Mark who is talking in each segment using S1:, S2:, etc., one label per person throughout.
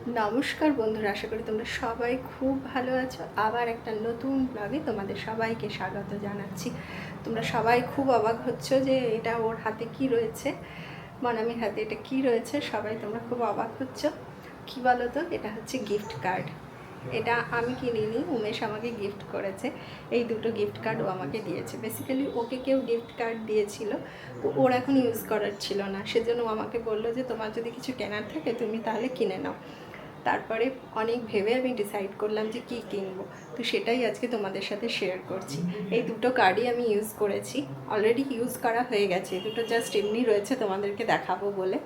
S1: নমস্কার বন্ধুরা, আশা করি তোমরা সবাই খুব ভালো আছো। আবার একটা নতুন ব্লগে তোমাদের সবাইকে স্বাগত জানাচ্ছি। তোমরা সবাই খুব অবাক হচ্ছ যে এটা ওর হাতে কি রয়েছে, মনামির হাতে এটা কি রয়েছে। সবাই তোমরা খুব অবাক হচ্ছ। কি বলো তো, এটা হচ্ছে গিফট কার্ড। এটা আমি কিনিনি, উমেশ আমাকে গিফট করেছে। এই দুটো গিফট কার্ড ও আমাকে দিয়েছে। বেসিক্যালি ওকে কেউ গিফট কার্ড দিয়েছিল, ওর এখন ইউজ করার ছিল না, সেজন্য ও আমাকে বললো যে তোমার যদি কিছু কেনার থাকে তুমি তাহলে কিনে নাও। তারপরে অনেক ভেবে আমি ডিসাইড করলাম যে কী কিনবো, তো সেটাই আজকে তোমাদের সাথে শেয়ার করছি। এই দুটো কার্ডই আমি ইউজ করেছি, অলরেডি ইউজ করা হয়ে গেছে। দুটো জাস্ট এমনি রয়েছে তোমাদেরকে দেখাবো বলে।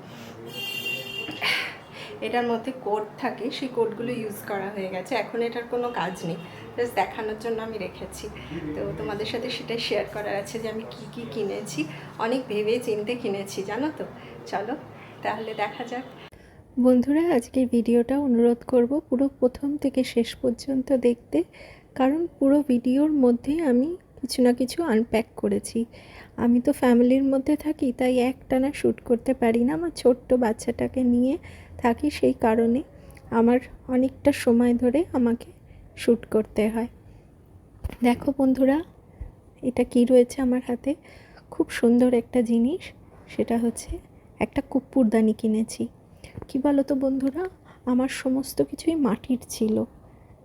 S1: এটার মধ্যে কোড থাকে, সেই কোডগুলো ইউজ করা হয়ে গেছে, এখন এটার কোনো কাজ নেই, জাস্ট দেখানোর জন্য আমি রেখেছি। তো তোমাদের সাথে সেটাই শেয়ার করার আছে যে আমি কি কি কিনেছি। অনেক ভেবে চিন্তে কিনেছি, জানো তো। চলো তাহলে দেখা যাক। বন্ধুরা, আজকের ভিডিওটা অনুরোধ করব পুরো প্রথম থেকে শেষ পর্যন্ত দেখতে, কারণ পুরো ভিডিওর মধ্যে আমি কিছু না কিছু আনপ্যাক করেছি। আমি তো ফ্যামিলির মধ্যে থাকি, তাই একটানা শ্যুট করতে পারি না, আমার ছোট্ট বাচ্চাটাকে নিয়ে থাকি, সেই কারণে আমার অনেকটা সময় ধরে আমাকে শ্যুট করতে হয়। দেখো বন্ধুরা, এটা কি রয়েছে আমার হাতে, খুব সুন্দর একটা জিনিস। সেটা হচ্ছে একটা কর্পূরদানি কিনেছি। কি বলো তো বন্ধুরা, আমার সমস্ত কিছুই মাটির ছিল।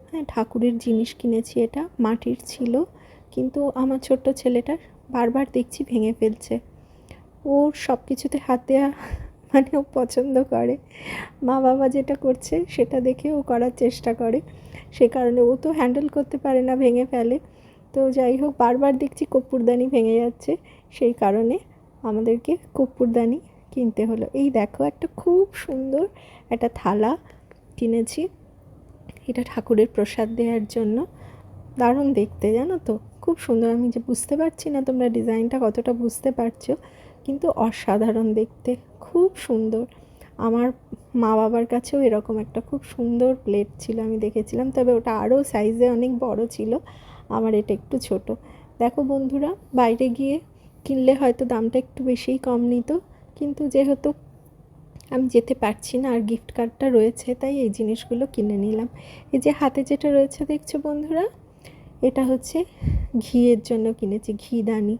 S1: হ্যাঁ, ঠাকুরের জিনিস কিনেছি, এটা মাটির ছিল, কিন্তু আমার ছোট্ট ছেলেটার বারবার দেখছি ভেঙে ফেলছে। ওর সব কিছুতে হাত দেওয়া মানে ও পছন্দ করে। মা বাবা যেটা করছে সেটা দেখে ও করার চেষ্টা করে, সে কারণে ও তো হ্যান্ডেল করতে পারে না, ভেঙে ফেলে। তো যাই হোক, বারবার দেখছি কর্পূরদানি ভেঙে যাচ্ছে, সেই কারণে আমাদেরকে কর্পূরদানি কিনতে হলো। এই দেখো, একটা খুব সুন্দর একটা থালা কিনেছি, এটা ঠাকুরের প্রসাদ দেওয়ার জন্য। দারুণ দেখতে, জানো তো, খুব সুন্দর। আমি যে বুঝতে পারছি না তোমরা ডিজাইনটা কতটা বুঝতে পারছো, কিন্তু অসাধারণ দেখতে, খুব সুন্দর। আমার মা বাবার কাছেও এরকম একটা খুব সুন্দর প্লেট ছিল, আমি দেখেছিলাম, তবে ওটা আরও সাইজে অনেক বড় ছিল, আমার এটা একটু ছোট। দেখো বন্ধুরা, বাইরে গিয়ে কিনলে হয়তো দামটা একটু বেশিই কম নিত, কিন্তু যেহেতু আমি যেতে পারছি না আর গিফট কার্ডটা রয়েছে, তাই এই জিনিসগুলো কিনে নিলাম। এই যে হাতে যেটা রয়েছে দেখছো বন্ধুরা, এটা হচ্ছে ঘিয়ের জন্য কিনেছি, ঘিদানি।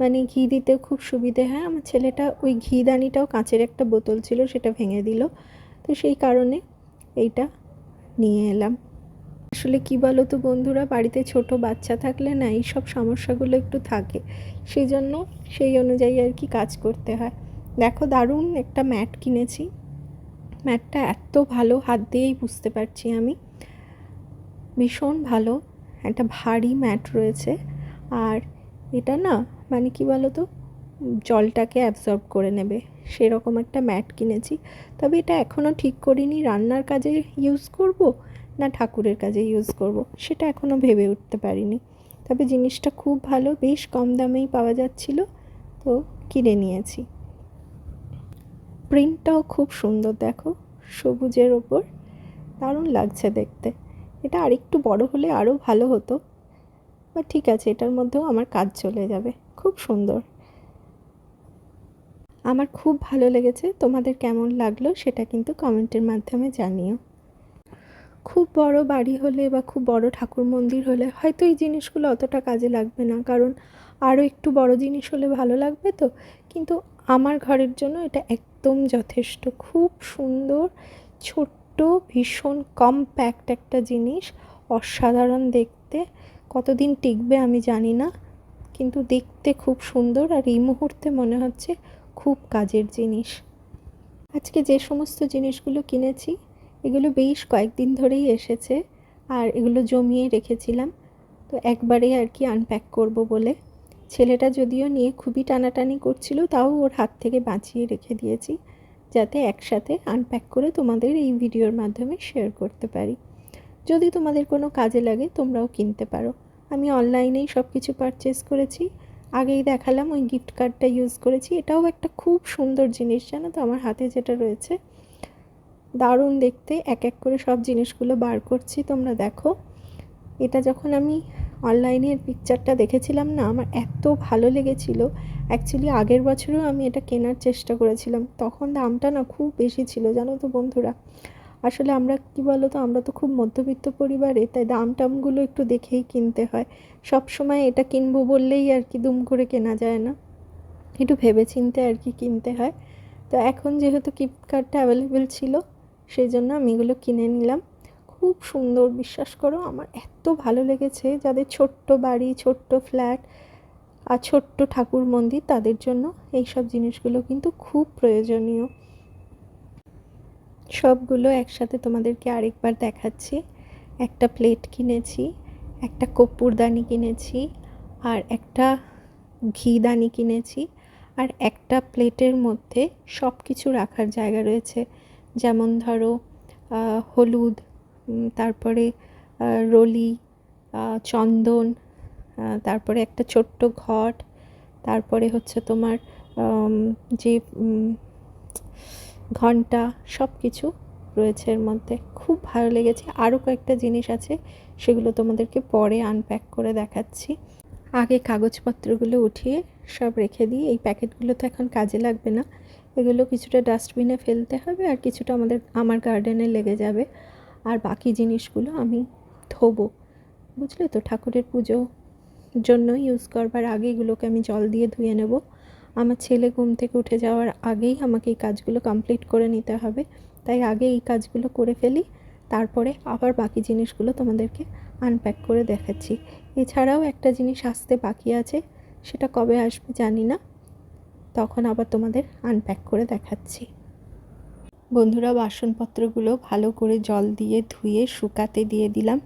S1: মানে ঘি দিতে খুব সুবিধে হয়। আমার ছেলেটা ওই ঘিদানিটাও, কাঁচের একটা বোতল ছিল, সেটা ভেঙে দিল, তো সেই কারণে এইটা নিয়ে এলাম। আসলে কি বলো তো বন্ধুরা, বাড়িতে ছোট বাচ্চা থাকলে না এই সব সমস্যাগুলো একটু থাকে, সেই জন্য সেই অনুযায়ী আর কি কাজ করতে হয়। দেখো, দারুণ একটা ম্যাট কিনেছি। ম্যাটটা এত ভালো, হাত দিয়েই বুঝতে পারছি আমি, ভীষণ ভালো। একটা ভারী ম্যাট রয়েছে, আর এটা না মানে কি বলো তো, জলটাকে অ্যাবজর্ব করে নেবে, সেরকম একটা ম্যাট কিনেছি। তবে এটা এখনও ঠিক করিনি রান্নার কাজে ইউজ করব না ঠাকুরের কাজে ইউজ করব, সেটা এখনও ভেবে উঠতে পারিনি। তবে জিনিসটা খুব ভালো, বেশ কম দামেই পাওয়া যাচ্ছিল, তো কিনে নিয়েছি। প্রিন্টটাও খুব সুন্দর, দেখো, সবুজের ওপর, দারুণ লাগছে দেখতে। এটা আরেকটু বড় হলে আরও ভালো হতো, বা ঠিক আছে, এটার মধ্যেও আমার কাজ চলে যাবে। খুব সুন্দর, আমার খুব ভালো লেগেছে। তোমাদের কেমন লাগলো সেটা কিন্তু কমেন্টের মাধ্যমে জানিও। খুব বড় বাড়ি হলে বা খুব বড় ঠাকুর মন্দির হলে হয়তো এই জিনিসগুলো অতটা কাজে লাগবে না, কারণ আরও একটু বড় জিনিস হলে ভালো লাগবে তো, কিন্তু আমার ঘরের জন্য এটা একদম যথেষ্ট। খুব সুন্দর, ছোট্ট, ভীষণ কম্প্যাক্ট একটা জিনিস, অসাধারণ দেখতে। কতদিন টিকবে আমি জানি না, কিন্তু দেখতে খুব সুন্দর, আর এই মুহূর্তে মনে হচ্ছে খুব কাজের জিনিস। আজকে যে সমস্ত জিনিসগুলো কিনেছি এগুলো বেশ কয়েকদিন ধরেই এসেছে, আর এগুলো জমিয়ে রেখেছিলাম, তো একবারেই আর কি আনপ্যাক করব বলে। ছেলেটা যদিও নিয়ে খুবই টানাটানি করছিল, তাও ওর হাত থেকে বাঁচিয়ে রেখে দিয়েছি, যাতে একসাথে আনপ্যাক করে তোমাদের এই ভিডিওর মাধ্যমে শেয়ার করতে পারি। যদি তোমাদের কোনো কাজে লাগে তোমরাও কিনতে পারো। আমি অনলাইনেই সব কিছু পারচেস করেছি, আগেই দেখালাম ওই গিফট কার্ডটা ইউজ করেছি। এটাও একটা খুব সুন্দর জিনিস, জানো তো, আমার হাতে যেটা রয়েছে দারুণ দেখতে। এক এক করে সব জিনিসগুলো বার করছি, তোমরা দেখো। এটা যখন আমি অনলাইনের পিকচারটা দেখেছিলাম না, আমার এত ভালো লেগেছিল। অ্যাকচুয়ালি আগের বছরেও আমি এটা কেনার চেষ্টা করেছিলাম, তখন দামটা না খুব বেশি ছিল, জানো তো বন্ধুরা। আসলে আমরা কি বলো তো, আমরা তো খুব মধ্যবিত্ত পরিবারে, তাই দাম টামগুলো একটু দেখেই কিনতে হয়। সব সময় এটা কিনবো বললেই আর কি দুম করে কেনা যায় না, একটু ভেবেচিন্তে আর কি কিনতে হয়। তো এখন যেহেতু গিফট কার্ডটা অ্যাভেলেবেল ছিল, সেই জন্য আমি এগুলো কিনে নিলাম। খুব সুন্দর, বিশ্বাস করো আমার এত ভালো লেগেছে। যাদের ছোট্ট বাড়ি, ছোট্ট ফ্ল্যাট আর ছোট্ট ঠাকুর মন্দির, তাদের জন্য এই সব জিনিসগুলো কিন্তু খুব প্রয়োজনীয়। সবগুলো একসাথে তোমাদেরকে আরেকবার দেখাচ্ছি। একটা প্লেট কিনেছি, একটা কর্পূরদানি কিনেছি, আর একটা ঘিদানি কিনেছি, আর একটা প্লেটের মধ্যে সব কিছু রাখার জায়গা রয়েছে। যেমন ধরো হলুদ, তারপরে রলি, চন্দন, তারপরে একটা ছোট্ট ঘট, তারপরে হচ্ছে তোমার যে ঘন্টা, সব কিছু রয়েছে এর মধ্যে। খুব ভালো লেগেছে। আরও কয়েকটা জিনিস আছে, সেগুলো তোমাদেরকে পরে আনপ্যাক করে দেখাচ্ছি। আগে কাগজপত্রগুলো উঠিয়ে সব রেখে দিই। এই প্যাকেটগুলো তো এখন কাজে লাগবে না, এগুলো কিছুটা ডাস্টবিনে ফেলতে হবে, আর কিছুটা আমার গার্ডেনে লেগে যাবে। আর বাকি জিনিসগুলো আমি ধোবো, বুঝলে তো, ঠাকুরের পুজোর জন্য ইউজ করবার আগে এগুলোকে আমি জল দিয়ে ধুয়ে নেব। আমার ছেলে ঘুম থেকে উঠে যাওয়ার আগেই আমাকে এই কাজগুলো কমপ্লিট করে নিতে হবে, তাই আগে এই কাজগুলো করে ফেলি, তারপরে আবার বাকি জিনিসগুলো তোমাদেরকে আনপ্যাক করে দেখাচ্ছি। এছাড়াও একটা জিনিস আসতে বাকি আছে, সেটা কবে আসবে জানি না, তখন আবার তোমাদের আনপ্যাক করে দেখাচ্ছি। বন্ধুরা, বাসনপত্রগুলো ভালো করে জল দিয়ে ধুয়ে শুকাতে দিয়ে দিলাম।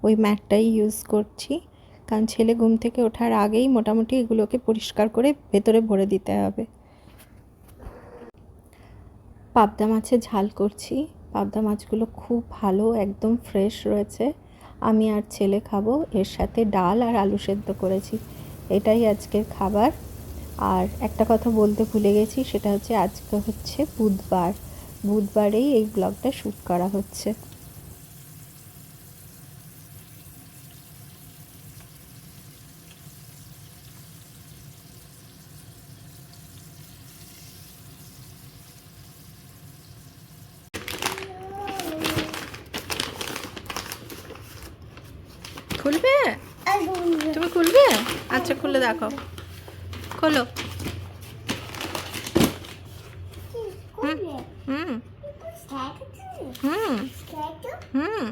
S1: ওই ম্যাটটাই ইউজ করছি, কারণ ছেলে ঘুম থেকে ওঠার আগেই মোটামুটি এগুলোকে পরিষ্কার করে ভেতরে ভরে দিতে হবে। পাবদা মাছের ঝাল করছি। পাবদা মাছগুলো খুব ভালো, একদম ফ্রেশ রয়েছে। আমি আর ছেলে খাবো। এর সাথে ডাল আর আলু সেদ্ধ করেছি। এটাই আজকের খাবার। আর একটা কথা বলতে ভুলে গেছি, সেটা হচ্ছে আজকে হচ্ছে বুধবার। বুধবারেই এই ব্লগটা শ্যুট করা হচ্ছে। খুলবে? তুমি খুলবে? আচ্ছা, খুলে দেখো। খোলো। হুম হুম হুম হুম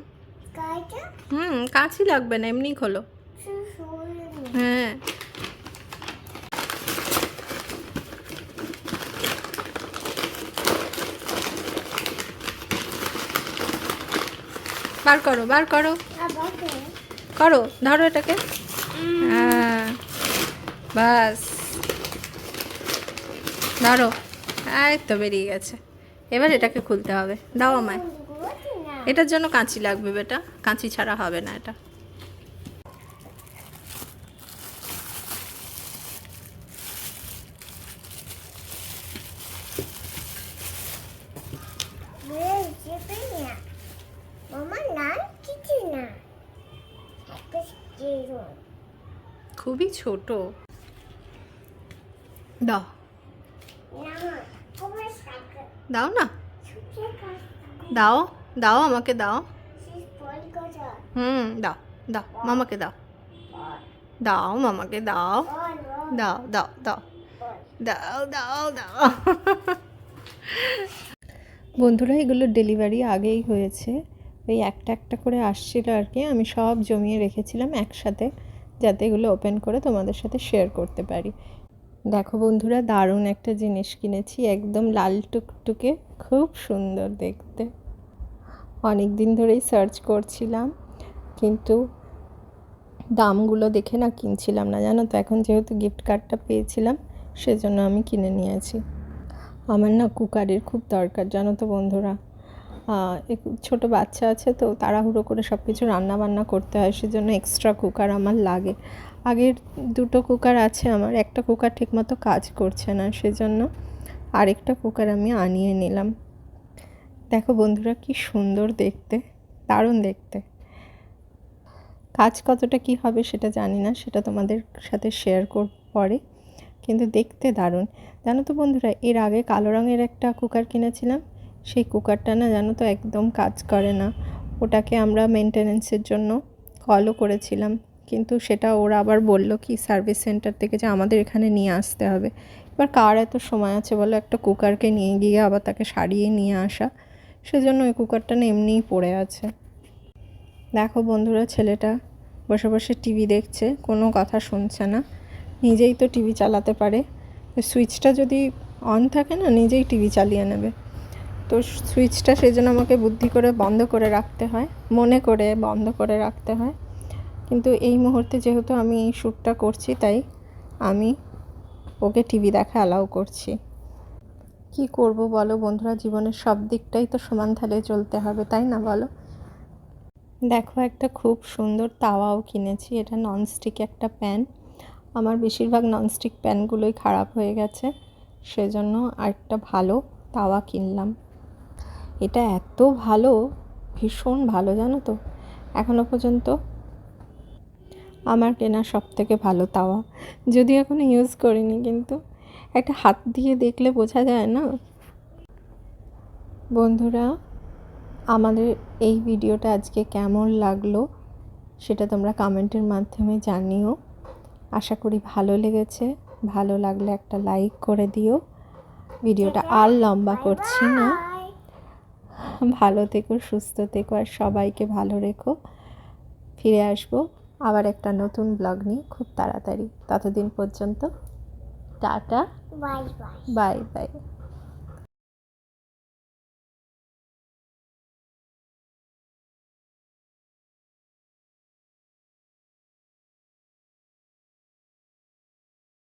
S1: হুম কাঁচি লাগবে না, এমনি খোলো। হ্যাঁ, বার করো, বার করো, করো, ধরো এটাকে। হ্যাঁ, বাস, ধরো। এই তো বেরিয়ে গেছে। এবার এটাকে খুলতে হবে। দাও আমায়। এটার জন্য কাঁচি লাগবে বেটা, কাঁচি ছাড়া হবে না এটা। খুবই ছোট। দাও, দাও না, দাও, দাও আমাকে দাও। দাও, দাও মামাকে দাও, দাও মামাকে দাও, দাও দাও দাও দাও দাও দাও। বন্ধুরা, এগুলো ডেলিভারি আগেই হয়েছে, ওই একটা একটা করে আসছিল আর কি। আমি সব জমিয়ে রেখেছিলাম একসাথে, যাতে এগুলো ওপেন করে তোমাদের সাথে শেয়ার করতে পারি। দেখো বন্ধুরা, দারুণ একটা জিনিস কিনেছি, একদম লাল টুকটুকে, খুব সুন্দর দেখতে। অনেক দিন ধরেই সার্চ করছিলাম, কিন্তু দামগুলো দেখে না কিনছিলাম না, জানো তো। এখন যেহেতু গিফট কার্ডটা পেয়েছিলাম, সেজন্য আমি কিনে নিয়েছি। আমার না কুকারের খুব দরকার, জানো তো বন্ধুরা। ছোটো বাচ্চা আছে, তো তাড়াহুড়ো করে সব কিছু রান্নাবান্না করতে হয়, সেজন্য এক্সট্রা কুকার আমার লাগে। আগের দুটো কুকার আছে আমার, একটা কুকার ঠিকমতো কাজ করছে না, সেজন্য আরেকটা কুকার আমি আনিয়ে নিলাম। দেখো বন্ধুরা, কি সুন্দর দেখতে, দারুণ দেখতে। কাজ কতটা কি হবে সেটা জানি না, সেটা তোমাদের সাথে শেয়ার করব পরে, কিন্তু দেখতে দারুণ। জানো তো বন্ধুরা, এর আগে কালো রঙের একটা কুকার কিনেছিলাম, সেই কুকারটা না জানো তো একদম কাজ করে না। ওটাকে আমরা মেনটেনেন্সের জন্য কলও করেছিলাম, কিন্তু সেটা ওরা আবার বললো কি সার্ভিস সেন্টার থেকে যে আমাদের এখানে নিয়ে আসতে হবে। এবার কার এত সময় আছে বলো একটা কুকারকে নিয়ে গিয়ে আবার তাকে সারিয়ে নিয়ে আসা। সেজন্য ওই কুকারটা না এমনিই পড়ে আছে। দেখো বন্ধুরা, ছেলেটা বসে বসে টিভি দেখছে, কোনো কথা শুনছে না। নিজেই তো টিভি চালাতে পারে, সুইচটা যদি অন থাকে না নিজেই টিভি চালিয়ে নেবে। তো সুইচটা সেই জন্য আমাকে বুদ্ধি করে বন্ধ করে রাখতে হয়, মনে করে বন্ধ করে রাখতে হয়। কিন্তু এই মুহূর্তে যেহেতু আমি এই শ্যুটটা করছি, তাই আমি ওকে টিভি দেখা অ্যালাউ করছি। কি করব বলো বন্ধুরা, জীবনের সব দিকটাই তো সমান তালে চলতে হবে, তাই না বলো। দেখো একটা খুব সুন্দর তাওয়াও কিনেছি। এটা ননস্টিক একটা প্যান। আমার বেশিরভাগ ননস্টিক প্যানগুলোই খারাপ হয়ে গেছে, সেজন্য আরেকটা ভালো তাওয়া কিনলাম। এটা এত ভালো, ভীষণ ভালো জানো তো, এখনও পর্যন্ত আমার কেনা সবথেকে ভালো তাওয়া। যদিও এখনও ইউজ করিনি, কিন্তু একটা হাত দিয়ে দেখলে বোঝা যায় না। বন্ধুরা, আমাদের এই ভিডিওটা আজকে কেমন লাগলো সেটা তোমরা কমেন্টের মাধ্যমে জানিও। আশা করি ভালো লেগেছে। ভালো লাগলে একটা লাইক করে দিও। ভিডিওটা আর লম্বা করছি না। ভালো থেকো, সুস্থ থেকো, আর সবাইকে ভালো রেখো। ফিরে আসবো আবার একটা নতুন ব্লগ নিয়ে খুব তাড়াতাড়ি। ততদিন পর্যন্ত টাটা, বাই বাই।